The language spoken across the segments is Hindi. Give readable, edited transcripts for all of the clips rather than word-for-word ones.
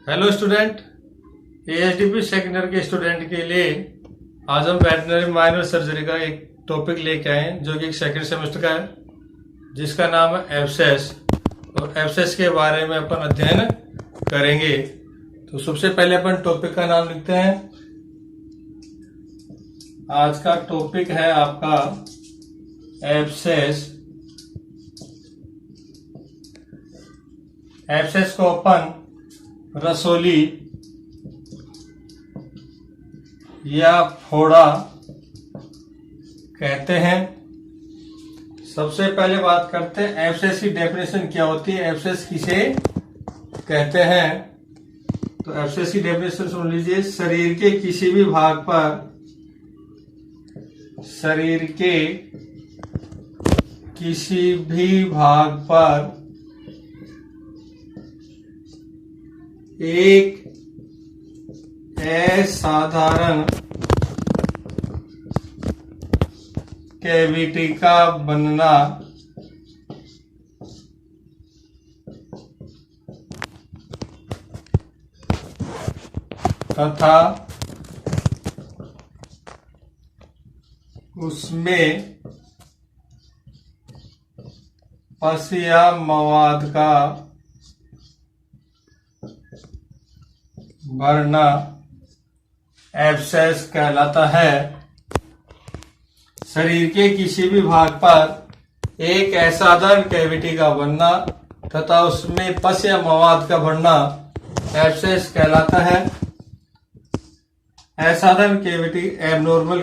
हेलो स्टूडेंट, एएचडीपी सेकेंडरी के स्टूडेंट के लिए आज हम वेटनरी माइनर सर्जरी का एक टॉपिक लेके आए हैं जो कि एक सेकेंड सेमेस्टर का है जिसका नाम है एब्सेस। और एब्सेस के बारे में अपन अध्ययन करेंगे। तो सबसे पहले अपन टॉपिक का नाम लिखते हैं। आज का टॉपिक है आपका एब्सेस। एब्सेस को अपन रसोली या फोड़ा कहते हैं। सबसे पहले बात करते हैं एब्सेस की डेफिनेशन क्या होती है, एब्सेस किसे कहते हैं। तो एब्सेस की डेफिनेशन सुन लीजिए। शरीर के किसी भी भाग पर एक असाधारण कैविटी का बनना तथा उसमें पस या मवाद का भरना एब्सेस कहलाता है। शरीर के किसी भी भाग पर एक असाधारण कैविटी का बनना तथा उसमें पस या मवाद का भरना एब्सेस कहलाता है। असाधारण कैविटी, एबनॉर्मल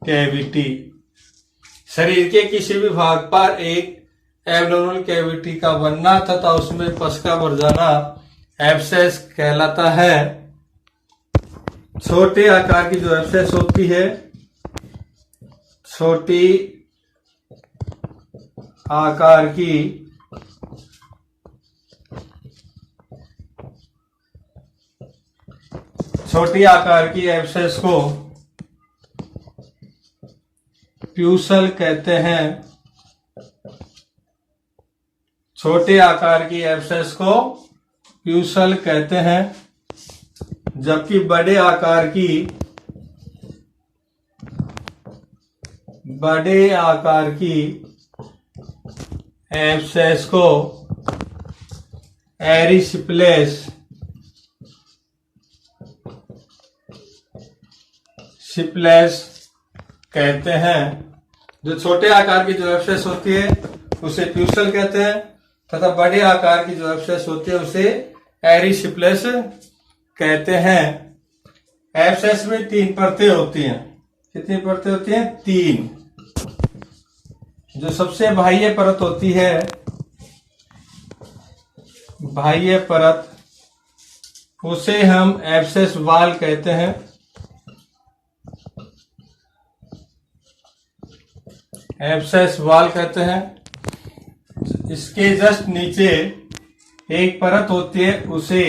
कैविटी शरीर के किसी भी भाग पर एक एबनॉर्मल कैविटी का बनना तथा उसमें पस का भर जाना एब्सेस कहलाता है। छोटे आकार की जो एब्सेस होती है, छोटी आकार की एब्सेस को प्यूसल कहते हैं। छोटे आकार की एब्सेस को प्यूसल कहते हैं, जबकि बड़े आकार की एब्सेस को एरिसिप्लेस कहते हैं। जो छोटे आकार की जो एब्सेस होती है उसे प्यूसल कहते हैं तथा बड़े आकार की जो एब्सेस होती है उसे एरिसिप्लेस कहते हैं। एब्सेस में 3 परतें होती हैं। कितनी परतें होती हैं? 3। जो सबसे बाह्य परत होती है, बाह्य परत, उसे हम एब्सेस वाल कहते हैं। एब्सेस वाल कहते हैं। इसके जस्ट नीचे एक परत होती है, उसे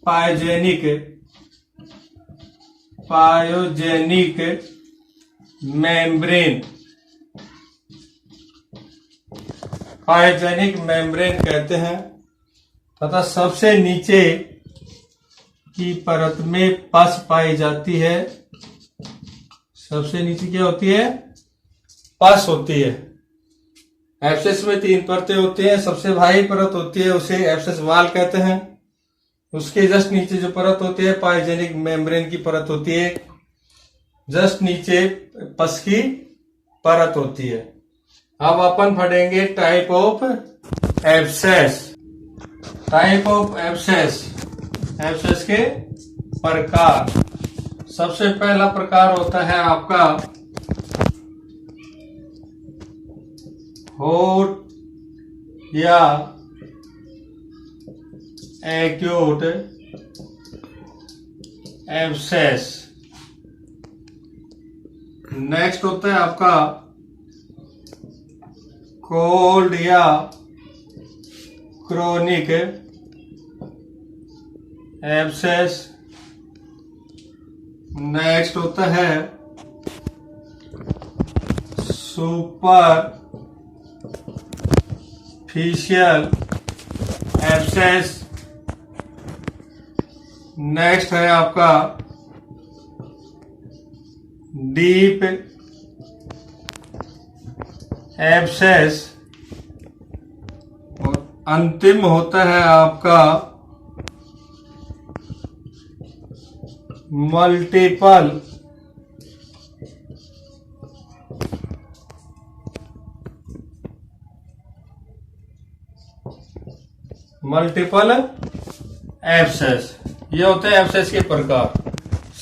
पायोजेनिक मेम्ब्रेन कहते हैं तथा सबसे नीचे की परत में पस पाई जाती है। सबसे नीचे क्या होती है? पस होती है। एब्सेस में 3 परतें होती हैं। सबसे बाह्य परत होती है उसे एब्सेस वाल कहते हैं। उसके जस्ट नीचे जो परत होती है पायोजेनिक मेम्ब्रेन की परत होती है। जस्ट नीचे पस की परत होती है। अब अपन पढ़ेंगे type of abscess. Type of abscess, abscess के प्रकार। सबसे पहला प्रकार होता है आपका हॉट या एक्यूट एब्सेस। नेक्स्ट होता है आपका कोल्ड या क्रोनिक एब्सेस। नेक्स्ट होता है सुपर सुपरफिशियल एब्सेस। नेक्स्ट है आपका डीप एब्सेस। और अंतिम होता है आपका मल्टीपल एब्सेस। ये होते हैं एब्सेस के प्रकार।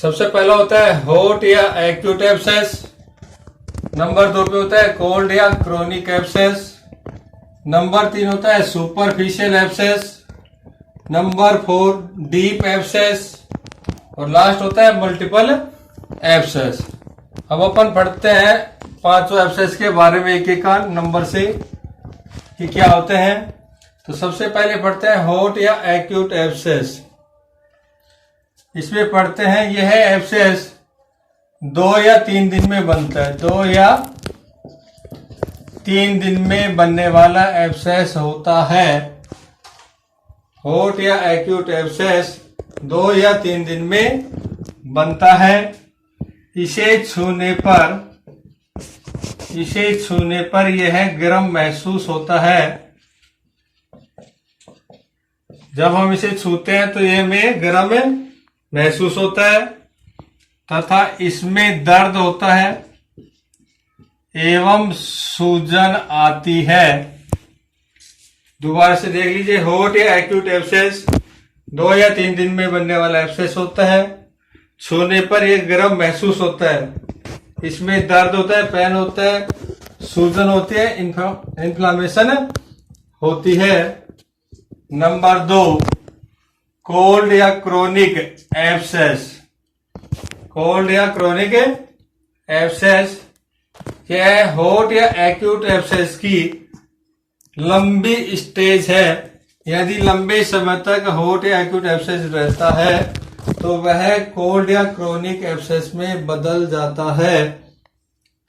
सबसे पहला होता है हॉट या एक्यूट एब्सेस। नंबर 2 पे होता है कोल्ड या क्रोनिक एब्सेस। नंबर 3 होता है superficial abscess. Number 4 deep abscess. और लास्ट होता है मल्टीपल एब्सेस। अब अपन पढ़ते हैं पांचों एब्सेस के बारे में एक एक नंबर से कि क्या होते हैं। तो सबसे पहले पढ़ते हैं हॉट या एक्यूट एब्सेस। इसमें पढ़ते हैं यह एब्सेस 2 या 3 दिन में बनता है। 2 या 3 दिन में बनने वाला एब्सेस होता है। हॉट या एक्यूट एब्सेस 2 या 3 दिन में बनता है। इसे छूने पर यह गर्म महसूस होता है। जब हम इसे छूते हैं तो यह में गर्म महसूस होता है तथा इसमें दर्द होता है एवं सूजन आती है। दोबारा से देख लीजिए, हॉट या एक्यूट एब्सेस 2 या 3 दिन में बनने वाला एब्सेस होता है। छूने पर यह गर्म महसूस होता है, इसमें दर्द होता है, पेन होता है, सूजन होती है, इन्फ्लामेशन होती है। नंबर 2 कोल्ड या क्रोनिक एब्सेस। कोल्ड या क्रोनिक एब्सेस यह हॉट या एक्यूट एब्सेस की लंबी स्टेज है। यदि लंबे समय तक हॉट या एक्यूट एब्सेस रहता है तो वह कोल्ड या क्रोनिक एब्सेस में बदल जाता है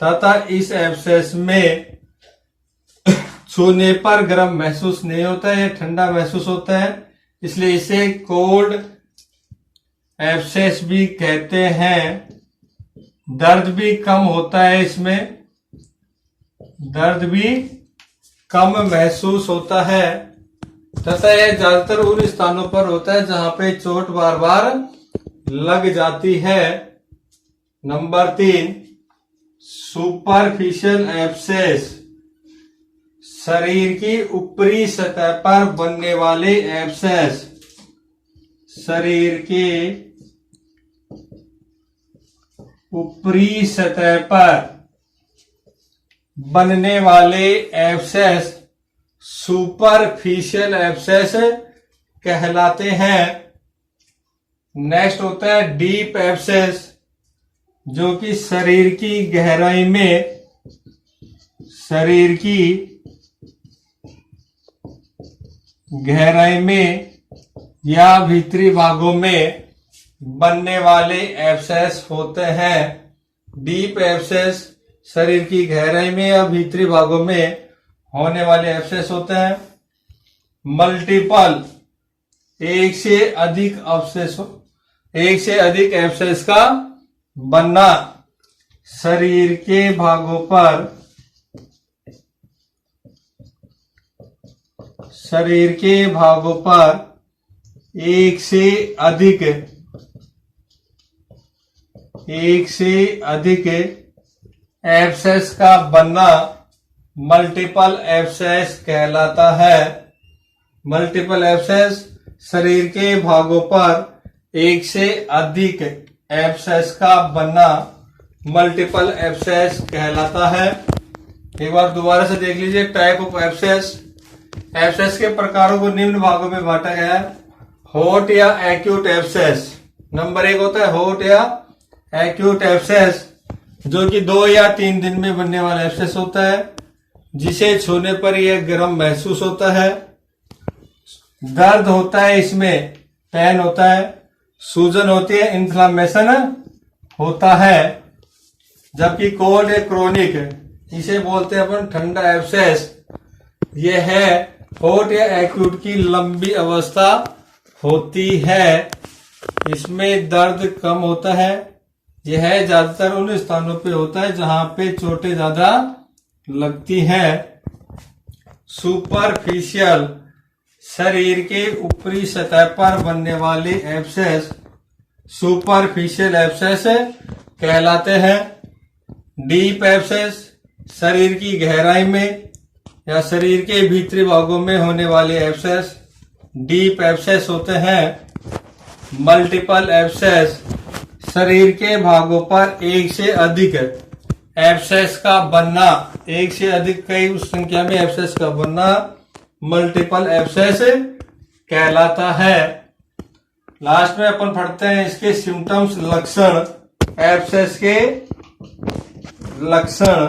तथा इस एब्सेस में छूने पर गर्म महसूस नहीं होता है, ठंडा महसूस होता है, इसलिए इसे कोल्ड एब्सेस भी कहते हैं। दर्द भी कम होता है, इसमें दर्द भी कम महसूस होता है तथा यह ज्यादातर उन स्थानों पर होता है जहां पे चोट बार बार लग जाती है। Number 3 superficial abscess. शरीर की ऊपरी सतह पर बनने वाले एब्सेस। शरीर के ऊपरी सतह पर बनने वाले एब्सेस सुपरफिशियल एब्सेस कहलाते हैं। नेक्स्ट होता है डीप एब्सेस, जो कि शरीर की गहराई में या भीतरी भागों में बनने वाले एब्सेस होते हैं। डीप एब्सेस शरीर की गहराई में या भीतरी भागों में होने वाले एब्सेस होते हैं। मल्टीपल एक से अधिक एब्सेस का बनना। शरीर के भागों पर एक से अधिक एब्सेस का बनना मल्टीपल एब्सेस कहलाता है। मल्टीपल एब्सेस शरीर के भागों पर एक से अधिक एब्सेस का बनना मल्टीपल एब्सेस कहलाता है। एक बार दोबारा से देख लीजिए, टाइप ऑफ एब्सेस। एब्सेस के प्रकारों को निम्न भागों में बांटा गया है। हॉट या एक्यूट एब्सेस। नंबर 1 होता है हॉट या एक्यूट एब्सेस, जो कि 2 या 3 दिन में बनने वाला एब्सेस होता है, जिसे छूने पर यह गर्म महसूस होता है। दर्द होता है, इसमें पेन होता है, सूजन होती है, इन्फ्लामेशन होता है। जबकि कोल्ड या क्रोनिक, इसे बोलते हैं अपन ठंडा एब्सेस, यह है होट या एक्यूट की लंबी अवस्था होती है। इसमें दर्द कम होता है। यह ज्यादातर उन स्थानों पे होता है जहां पे चोटें ज्यादा लगती हैं। सुपरफिशियल, शरीर के ऊपरी सतह पर बनने वाले एब्सेस सुपरफिशियल एब्सेस कहलाते हैं। डीप एब्सेस, शरीर की गहराई में या शरीर के भीतरी भागों में होने वाले एब्सेस डीप एब्सेस होते हैं। मल्टीपल एब्सेस, शरीर के भागों पर एक से अधिक एब्सेस का बनना, एक से अधिक कई उस संख्या में एब्सेस का बनना मल्टीपल एब्सेस कहलाता है। लास्ट में अपन पढ़ते हैं इसके सिम्टम्स, लक्षण, एब्सेस के लक्षण।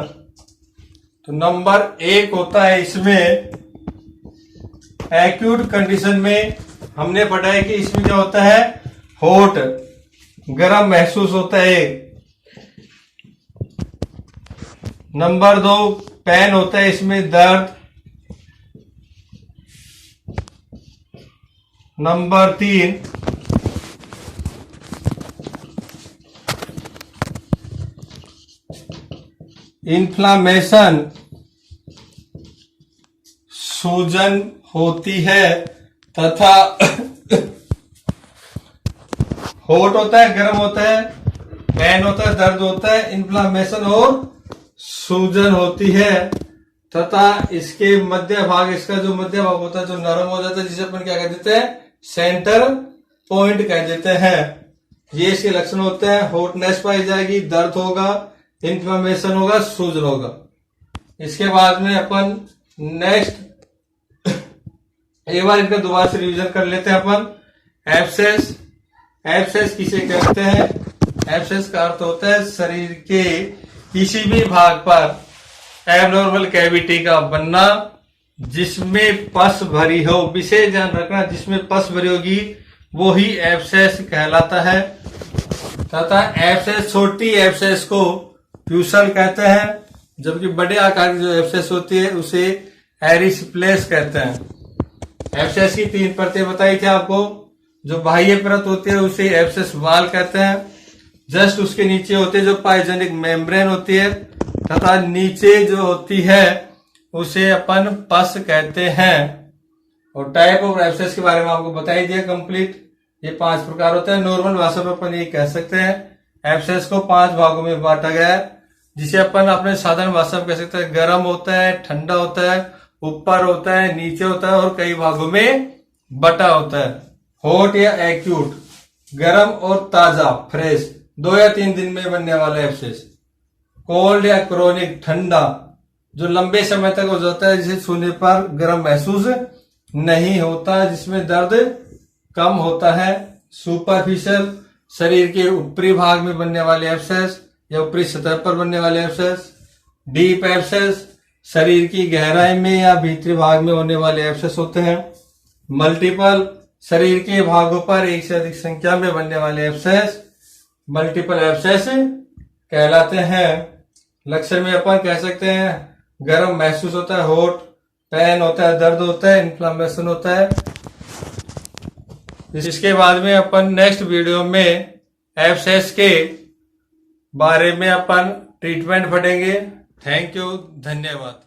तो नंबर 1 होता है इसमें एक्यूट कंडीशन में हमने पढ़ा है कि इसमें क्या होता है, होट, गर्म महसूस होता है। नंबर 2 पेन होता है, इसमें दर्द। नंबर 3 इन्फ्लामेशन, सूजन होती है तथा होट होता है, गर्म होता है, पेन होता है, दर्द होता है, इन्फ्लामेशन और सूजन होती है तथा इसके मध्य भाग, इसका जो मध्य भाग होता है जो नरम हो जाता है, जिसे अपन क्या कह देते हैं, सेंटर पॉइंट कह देते हैं। ये इसके लक्षण होते हैं। हॉटनेस पाई जाएगी, दर्द होगा, इन्फ्लामेशन होगा, सूजन होगा। इसके बाद में अपन नेक्स्ट एक बार इनका दोबारा से रिवीजन कर लेते हैं अपन। एब्सेस, एब्सेस किसे कहते हैं? एब्सेस का अर्थ होता है शरीर के किसी भी भाग पर एबनॉर्मल कैविटी का बनना जिसमें पस भरी हो। विशेष ध्यान रखना, जिसमें पस भरी होगी वो ही एब्सेस कहलाता है। तथा एब्सेस, छोटी एब्सेस को प्यूसल कहते हैं, जबकि बड़े आकार की जो एब्सेस होती है उसे एरिस्प्लेस कहते हैं। एब्सेस की 3 परतें बताई थी आपको। जो बाह्य परत होती है उसे एब्सेस वाल कहते हैं। जस्ट उसके नीचे होते जो पाइजेनिक मेम्ब्रेन होती है तथा नीचे जो होती है उसे अपन पस कहते हैं। और टाइप ऑफ एब्सेस के बारे में आपको बता ही दिया कंप्लीट। ये 5 प्रकार होते हैं। नॉर्मल भाषा में अपन ये कह सकते हैं एब्सेस को 5 भागों में बांटा गया है, जिसे अपन अपने साधारण भाषा में कह सकते हैं गर्म होता है, ठंडा होता है, ऊपर होता है, नीचे होता है और कई भागों में बटा होता है। हॉट या एक्यूट, गर्म और ताजा, फ्रेश, 2 या 3 दिन में बनने वाला एब्सेस। कोल्ड या क्रोनिक, ठंडा, जो लंबे समय तक हो जाता है, जिसे छूने पर गर्म महसूस नहीं होता, जिसमें दर्द कम होता है। सुपरफिशियल, शरीर के ऊपरी भाग में बनने वाले एब्सेस या ऊपरी सतह पर बनने वाले एब्सेस। डीप एब्सेस, शरीर की गहराई में या भीतरी भाग में होने वाले एब्सेस होते हैं। मल्टीपल, शरीर के भागों पर एक से अधिक संख्या में बनने वाले एब्सेस मल्टीपल एब्सेस कहलाते हैं। लक्षण में अपन कह सकते हैं गर्म महसूस होता है, हॉट, पेन होता है, दर्द होता है, इन्फ्लामेशन होता है। इसके बाद में अपन नेक्स्ट वीडियो में एब्सेस के बारे में अपन ट्रीटमेंट पढ़ेंगे। थैंक यू, धन्यवाद।